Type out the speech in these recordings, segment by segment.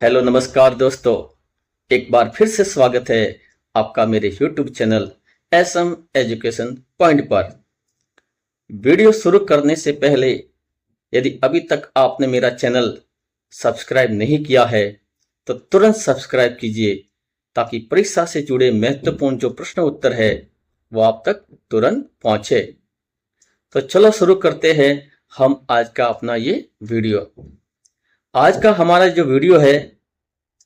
Hello नमस्कार दोस्तों, एक बार फिर से स्वागत है आपका मेरे YouTube channel SM education point पर। वीडियो शुरू करने से पहले यदि अभी तक आपने मेरा चैनल सब्सक्राइब नहीं किया है तो तुरंत सब्सक्राइब कीजिए ताकि परीक्षा से जुड़े महत्वपूर्ण जो प्रश्न उत्तर है वो आप तक तुरंत पहुंचे। तो चलो शुरू करते हैं हम आज का अपना ये वीडियो। आज का हमारा जो वीडियो है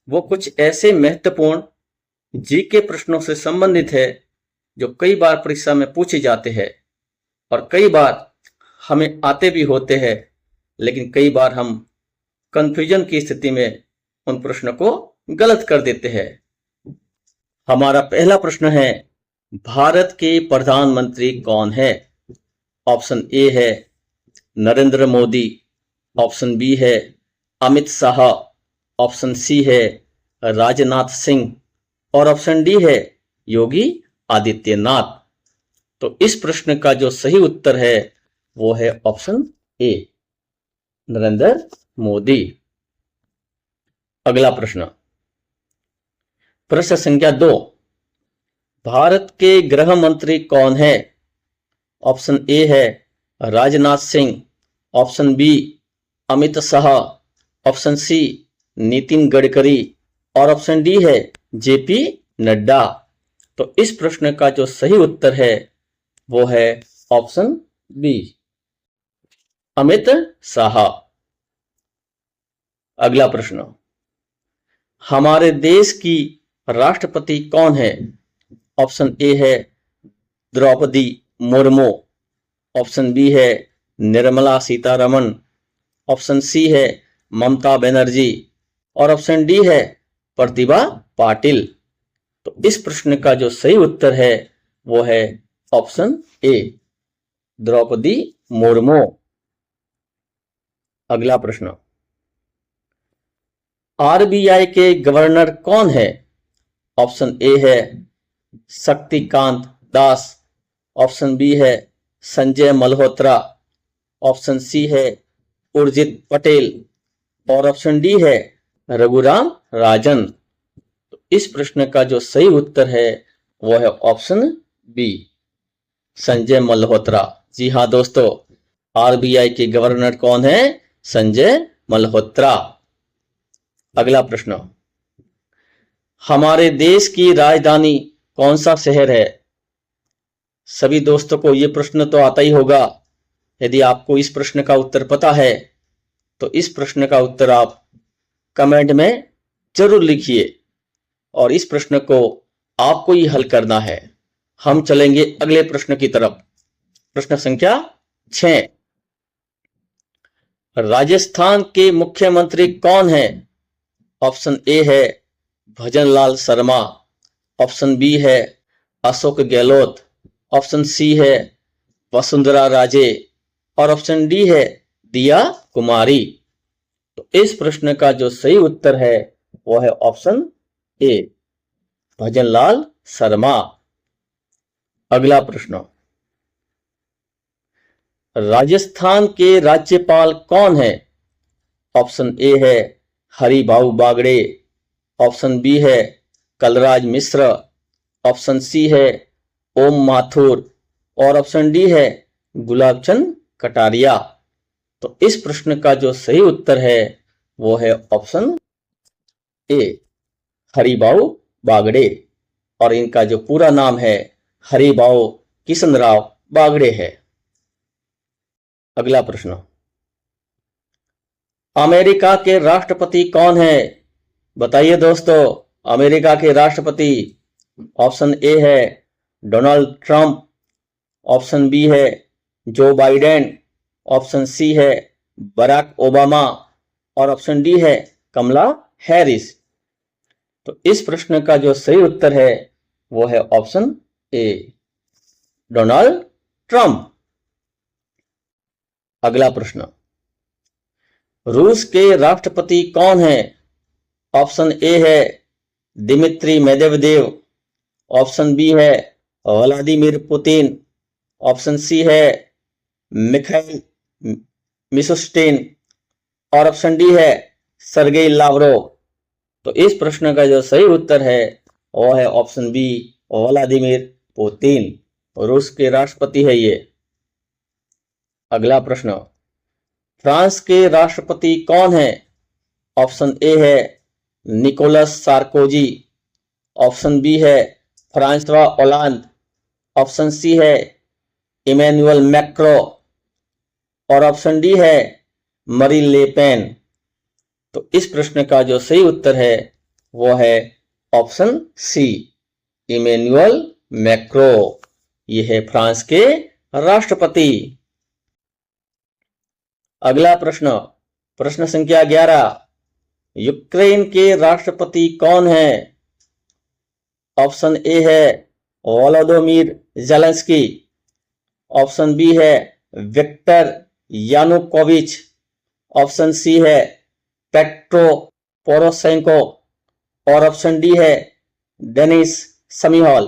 वो कुछ ऐसे महत्वपूर्ण जीके प्रश्नों से संबंधित है जो कई बार परीक्षा में पूछे जाते हैं और कई बार हमें आते भी होते हैं, लेकिन कई बार हम कंफ्यूजन की स्थिति में उन प्रश्नों को गलत कर देते हैं। हमारा पहला प्रश्न है, भारत के प्रधानमंत्री कौन है? ऑप्शन ए है नरेंद्र मोदी, ऑप्शन बी है अमित शाह, ऑप्शन सी है राजनाथ सिंह और ऑप्शन डी है योगी आदित्यनाथ। तो इस प्रश्न का जो सही उत्तर है वो है ऑप्शन ए नरेंद्र मोदी। अगला प्रश्न, प्रश्न संख्या 2, भारत के गृह मंत्री कौन है? ऑप्शन ए है Rajnath Singh, option B Amit Shah, option C Nitin Gadkari और ऑप्शन डी है जेपी नड्डा। तो इस प्रश्न का जो सही उत्तर है वो है ऑप्शन बी अमित शाह। अगला प्रश्न, हमारे देश की राष्ट्रपति कौन है? ऑप्शन ए है द्रौपदी मुर्मू, ऑप्शन बी है निर्मला सीतारमण, ऑप्शन सी है ममता बनर्जी और ऑप्शन डी है प्रतिभा पाटिल। तो इस प्रश्न का जो सही उत्तर है वो है ऑप्शन ए द्रौपदी मुर्मू। अगला प्रश्न, आरबीआई के गवर्नर कौन है? ऑप्शन ए है शक्तिकांत दास, ऑप्शन बी है संजय मल्होत्रा, ऑप्शन सी है उर्जित पटेल और ऑप्शन डी है रघुराम राजन। तो इस प्रश्न का जो सही उत्तर है वो है ऑप्शन बी संजय मल्होत्रा। जी हाँ दोस्तों, आरबीआई के गवर्नर कौन है? संजय मल्होत्रा। अगला प्रश्न, हमारे देश की राजधानी कौन सा शहर है? सभी दोस्तों को यह प्रश्न तो आता ही होगा। यदि आपको इस प्रश्न का उत्तर पता है तो इस प्रश्न का उत्तर आप कमेंट में जरूर लिखिए और इस प्रश्न को आपको ही हल करना है। हम चलेंगे अगले प्रश्न की तरफ। प्रश्न संख्या 6, राजस्थान के मुख्यमंत्री कौन है? ऑप्शन ए है भजनलाल शर्मा, ऑप्शन बी है अशोक गहलोत, ऑप्शन सी है वसुंधरा राजे और ऑप्शन डी है दिया कुमारी। तो इस प्रश्न का जो सही उत्तर है वो है ऑप्शन ए भजनलाल शर्मा। अगला प्रश्न, राजस्थान के राज्यपाल कौन है? ऑप्शन ए है हरिभाऊ बागड़े, ऑप्शन बी है कलराज मिश्र, ऑप्शन सी है ओम माथुर और ऑप्शन डी है गुलाबचंद कटारिया। तो इस प्रश्न का जो सही उत्तर है वो है ऑप्शन ए हरिभाऊ बागड़े और इनका जो पूरा नाम है हरिभाऊ किशनराव बागड़े है। अगला प्रश्न, अमेरिका के राष्ट्रपति कौन है? बताइए दोस्तों, अमेरिका के राष्ट्रपति। ऑप्शन ए है डोनाल्ड ट्रंप, ऑप्शन बी है जो बाइडेन, ऑप्शन सी है बराक ओबामा और ऑप्शन डी है कमला हैरिस। तो इस प्रश्न का जो सही उत्तर है वो है ऑप्शन ए डोनाल्ड ट्रंप। अगला प्रश्न, रूस के राष्ट्रपति कौन है? ऑप्शन ए है दिमित्री मेदवेदेव, ऑप्शन बी है व्लादिमीर पुतिन, ऑप्शन सी है मिखाइल मिशुस्टिन और ऑप्शन डी है सरगेई लावरोव। तो इस प्रश्न का जो सही उत्तर है वो है ऑप्शन बी, व्लादिमीर पुतिन। रूस के राष्ट्रपति है ये। अगला प्रश्न, फ्रांस के राष्ट्रपति कौन है? ऑप्शन ए है निकोलस सार्कोजी, ऑप्शन बी है फ्रांसवा ओलांद, ऑप्शन सी है इमैनुअल मैक्रो और ऑप्शन डी है मरीन ले पेन। तो इस प्रश्न का जो सही उत्तर है वो है ऑप्शन सी, इमैनुअल मैक्रो। ये है फ्रांस के राष्ट्रपति। अगला प्रश्न, प्रश्न संख्या 11, यूक्रेन के राष्ट्रपति कौन है? ऑप्शन ए है वोलोदिमीर ज़ेलेंस्की, ऑप्शन बी है विक्टर यानुकोविच, ऑप्शन सी है पेट्रो पोरोशेंको और ऑप्शन डी है डेनिस शमिहाल।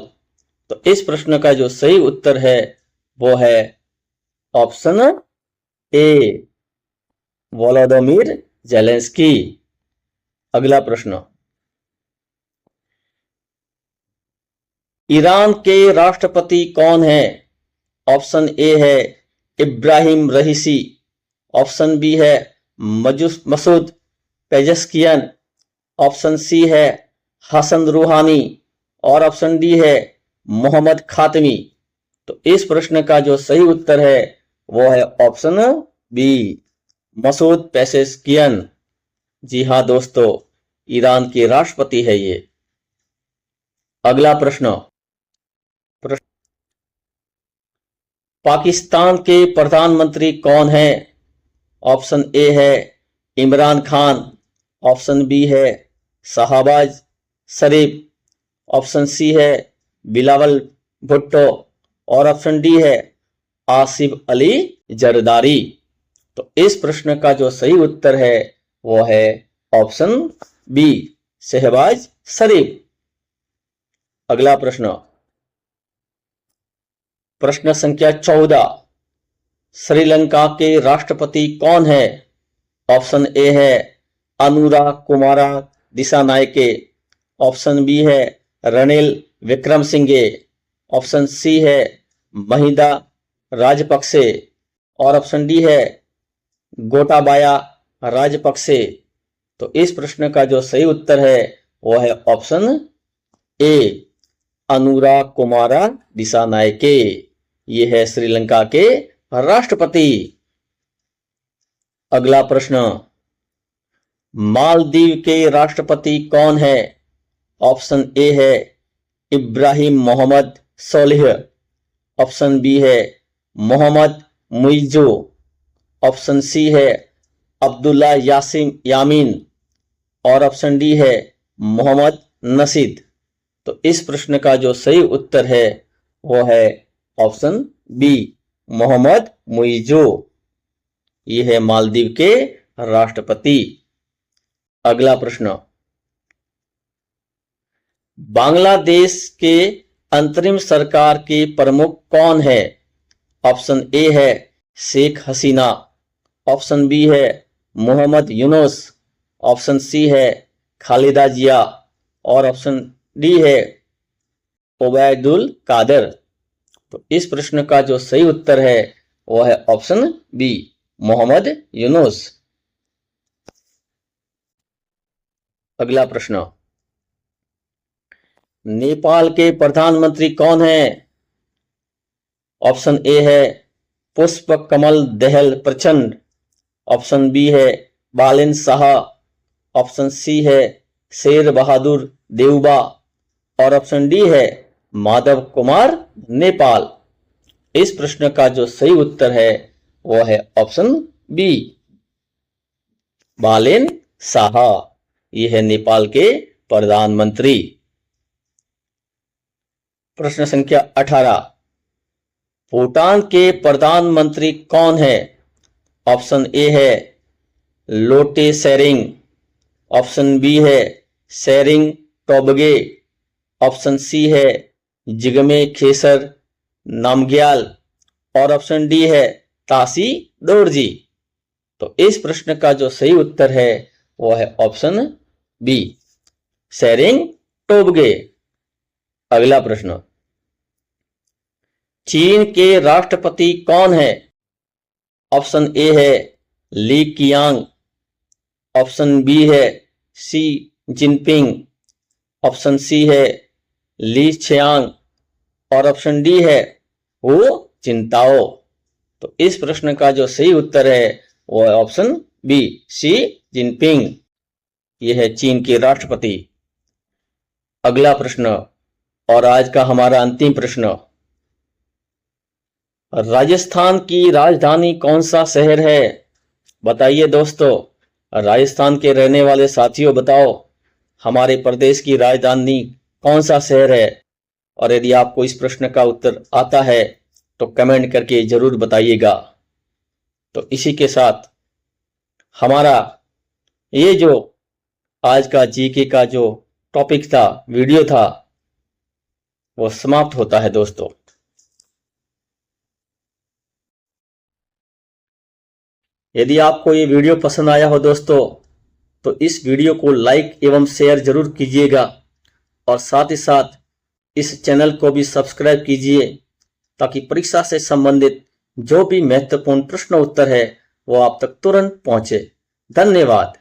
तो इस प्रश्न का जो सही उत्तर है वो है ऑप्शन ए, वोलोदिमीर ज़ेलेंस्की। अगला प्रश्न, ईरान के राष्ट्रपति कौन है? ऑप्शन ए है इब्राहिम रईसी, ऑप्शन बी है मसूद पेजेस्कियन, ऑप्शन सी है हसन रूहानी और ऑप्शन डी है मोहम्मद खातमी। तो इस प्रश्न का जो सही उत्तर है वो है ऑप्शन बी, मसूद पेजेस्कियन। जी हाँ दोस्तों, ईरान के राष्ट्रपति है ये। अगला प्रश्न, पाकिस्तान के प्रधानमंत्री कौन है? ऑप्शन ए है इमरान खान, ऑप्शन बी है शहबाज शरीफ, ऑप्शन सी है बिलावल भुट्टो और ऑप्शन डी है आसिफ अली जरदारी। तो इस प्रश्न का जो सही उत्तर है वो है ऑप्शन बी, शहबाज शरीफ। अगला प्रश्न, प्रश्न संख्या 14, श्रीलंका के राष्ट्रपति कौन है? ऑप्शन ए है अनुरा कुमारा दिसानायके, ऑप्शन बी है रनिल विक्रमसिंघे, ऑप्शन सी है महिंदा राजपक्षे और ऑप्शन डी है गोटाबाया राजपक्षे। तो इस प्रश्न का जो सही उत्तर है वो है ऑप्शन ए, अनुरा कुमारा दिसानायके। ये है श्रीलंका के राष्ट्रपति। अगला प्रश्न, मालदीव के राष्ट्रपति कौन है? ऑप्शन ए है इब्राहिम मोहम्मद सोलिह, ऑप्शन बी है मोहम्मद मुइज़ो, ऑप्शन सी है अब्दुल्ला यामीन और ऑप्शन डी है मोहम्मद नशीद। तो इस प्रश्न का जो सही उत्तर है वो है ऑप्शन बी, मोहम्मद मुइज़ो। ये है मालदीव के राष्ट्रपति। अगला प्रश्न, बांग्लादेश के अंतरिम सरकार के प्रमुख कौन है? ऑप्शन ए है शेख हसीना, ऑप्शन बी है मोहम्मद यूनुस, ऑप्शन सी है खालिदा जिया और ऑप्शन डी है ओबैदुल कादर। तो इस प्रश्न का जो सही उत्तर है वो है ऑप्शन बी, मोहम्मद यूनुस। अगला प्रश्न, नेपाल के प्रधानमंत्री कौन है? ऑप्शन ए है पुष्प कमल दहल प्रचंड, ऑप्शन बी है बालिन शाह, ऑप्शन सी है शेर बहादुर देउबा और ऑप्शन डी है माधव कुमार नेपाल। इस प्रश्न का जो सही उत्तर है वो है ऑप्शन बी, बालिन शाह। ये है नेपाल के प्रधानमंत्री। प्रश्न संख्या 18, भूटान के प्रधानमंत्री कौन है? ऑप्शन ए है लोटे शेरिंग, ऑप्शन बी है शेरिंग टोबगे, ऑप्शन सी है जिग्मे खेसर नामग्याल और ऑप्शन डी है तासी डोरजी। तो इस प्रश्न का जो सही उत्तर है वो है ऑप्शन बी, सेरिंग टोब्गे। अगला प्रश्न, चीन के राष्ट्रपति कौन है? ऑप्शन ए है ली कियांग, ऑप्शन बी है शी जिनपिंग, ऑप्शन सी है ली छियांग और ऑप्शन डी है वो चिंताओ। तो इस प्रश्न का जो सही उत्तर है वो है ऑप्शन बी, शी जिनपिंग। यह है चीन के राष्ट्रपति। अगला प्रश्न और आज का हमारा अंतिम प्रश्न, राजस्थान की राजधानी कौन सा शहर है? बताइए दोस्तों, राजस्थान के रहने वाले साथियों बताओ, हमारे प्रदेश की राजधानी कौन सा शहर है? और यदि आपको इस प्रश्न का उत्तर आता है तो कमेंट करके जरूर बताइएगा। तो इसी के साथ हमारा ये जो आज का जीके का जो टॉपिक था, वीडियो था, वो समाप्त होता है दोस्तों। यदि आपको ये वीडियो पसंद आया हो दोस्तों तो इस वीडियो को लाइक एवं शेयर जरूर कीजिएगा और साथ ही साथ इस चैनल को भी सब्सक्राइब कीजिए ताकि परीक्षा से संबंधित जो भी महत्वपूर्ण प्रश्न उत्तर है वो आप तक तुरंत पहुंचे। धन्यवाद।